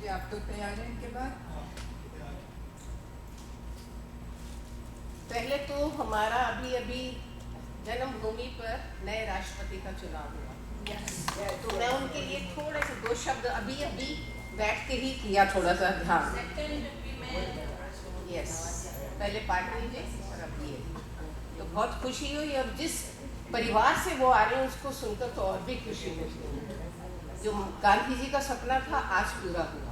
जी आप तो तैयार हैं इनके बाद? पहले तो हमारा अभी अभी जन्मभूमि पर नए राष्ट्रपति का चुनाव हुआ। तो मैं उनके लिए थोड़े से दो शब्द अभी अभी बैठ के ही किया, थोड़ा सा ध्यान। यस, पहले पार्टी जी और अब ये, तो बहुत खुशी हुई। और जिस परिवार से वो आ रहे हैं उसको सुनकर तो और भी खुशी हुई। जो गांधी जी का सपना था आज पूरा हुआ।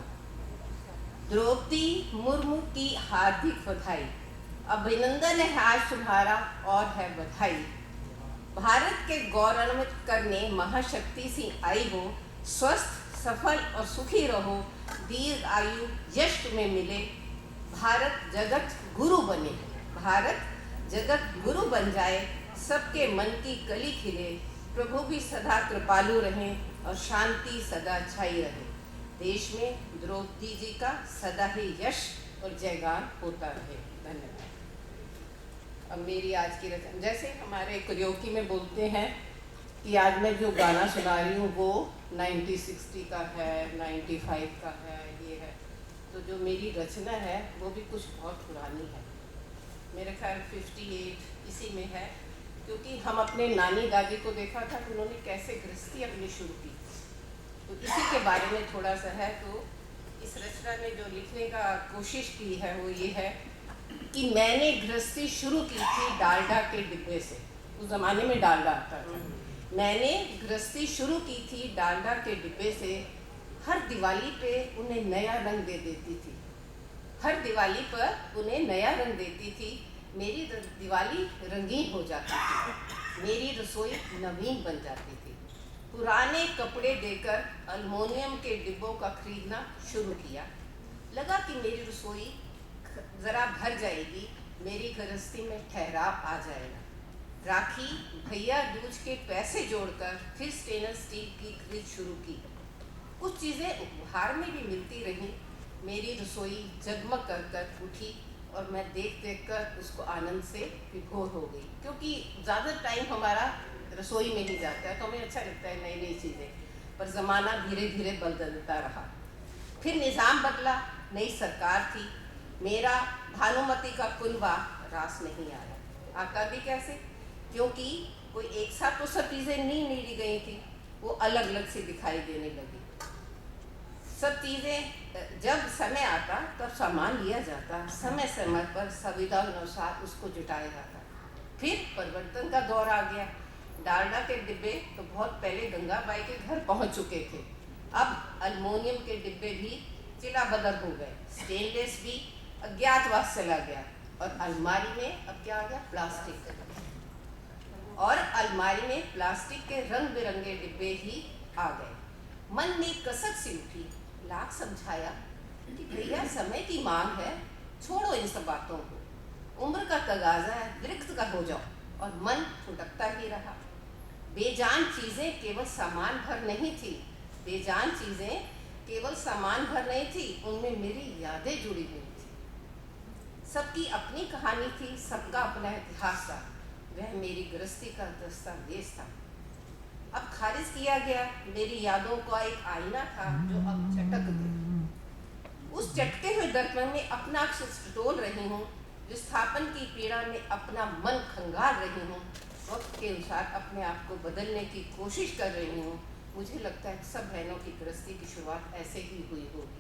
द्रौपदी मुर्मू की हार्दिक बधाई, अभिनंदन है आज तुम्हारा और है बधाई। भारत के गौरवान्वित करने महाशक्ति सी आई हो, स्वस्थ सफल और सुखी रहो, दीर्घ आयु यश तुम्हें मिले। भारत जगत गुरु बने, भारत जगत गुरु बन जाए, सबके मन की कली खिले। प्रभु भी सदा कृपालु रहें और शांति सदा छाई रहे। देश में द्रौपदी जी का सदा ही यश और जयगान होता रहे। धन्यवाद। अब मेरी आज की रचना, जैसे हमारे कुरियोकी में बोलते हैं कि आज मैं जो गाना सुना रही हूँ वो 1960 का है, 95 का है, ये है। तो जो मेरी रचना है वो भी कुछ बहुत पुरानी है, मेरे ख्याल 58 इसी में है। क्योंकि हम अपने नानी दादी को देखा था कि उन्होंने कैसे गृहस्थी अपनी शुरू की, तो इसी के बारे में थोड़ा सा है। तो इस रचना में जो लिखने का कोशिश की है वो ये है कि मैंने गृहस्थी शुरू की थी डालडा के डिब्बे से। उस ज़माने में डालडा आता था। मैंने गृहस्थी शुरू की थी डालडा के डिब्बे से, हर दिवाली पे उन्हें नया रंग दे देती थी, हर दिवाली पर उन्हें नया रंग देती थी। मेरी दिवाली रंगीन हो जाती थी, मेरी रसोई नवीन बन जाती थी। पुराने कपड़े देकर अल्मुनियम के डिब्बों का खरीदना शुरू किया। लगा कि मेरी रसोई ज़रा भर जाएगी, मेरी गृहस्थी में ठहराव आ जाएगा। राखी भैया दूज के पैसे जोड़कर फिर स्टेनलेस स्टील की खरीद शुरू की। कुछ चीज़ें उपहार में भी मिलती रहीं। मेरी रसोई जगमग कर कर उठी और मैं देख देख कर उसको आनंद से विभोर हो गई। क्योंकि ज़्यादा टाइम हमारा रसोई में ही जाता है तो हमें अच्छा लगता है नई नई चीज़ें, पर ज़माना धीरे धीरे बदलता रहा। फिर निज़ाम बदला, नई सरकार थी, मेरा भानुमति का कुनबा रास नहीं आया। आता भी कैसे, क्योंकि कोई एक साथ तो सब चीज़ें नहीं ली गई थी, वो अलग अलग से दिखाई देने लगी। सब चीज़ें जब समय आता तब सामान लिया जाता, समय समय पर संविदा अनुसार उसको जुटाया जाता। फिर परिवर्तन का दौर आ गया। डालडा के डिब्बे तो बहुत पहले गंगाबाई के घर पहुंच चुके थे, अब अल्मुनियम के डिब्बे भी चिला बदल हो गए। स्टेनलेस भी अज्ञातवास चला गया और अलमारी में अब क्या आ गया, प्लास्टिक। और अलमारी में प्लास्टिक के रंग बिरंगे डिब्बे ही आ गए। मन में कसक सी उठी, लाख समझाया कि भैया समय की मांग है, छोड़ो इन सब बातों को, उम्र का तगाजा है, विरक्त का हो जाओ। और मन फुटकता ही रहा। बेजान चीज़ें केवल सामान भर नहीं थी, बेजान चीज़ें केवल सामान भर नहीं थी, उनमें मेरी यादें जुड़ी हुई थी। सबकी अपनी कहानी थी, सबका अपना इतिहास था, वह मेरी गृहस्थी का दस्तावेज था। अब खारिज किया गया, मेरी यादों का एक आईना था जो अब चटक गया। उस चटके हुए दर्पण में अपना अक्स टटोल रही हूँ, विस्थापन की पीड़ा में अपना मन खंगाल रही हूँ, वक्त के अनुसार अपने आप को बदलने की कोशिश कर रही हूँ। मुझे लगता है सब बहनों की गृहस्थी की शुरुआत ऐसे ही हुई होगी।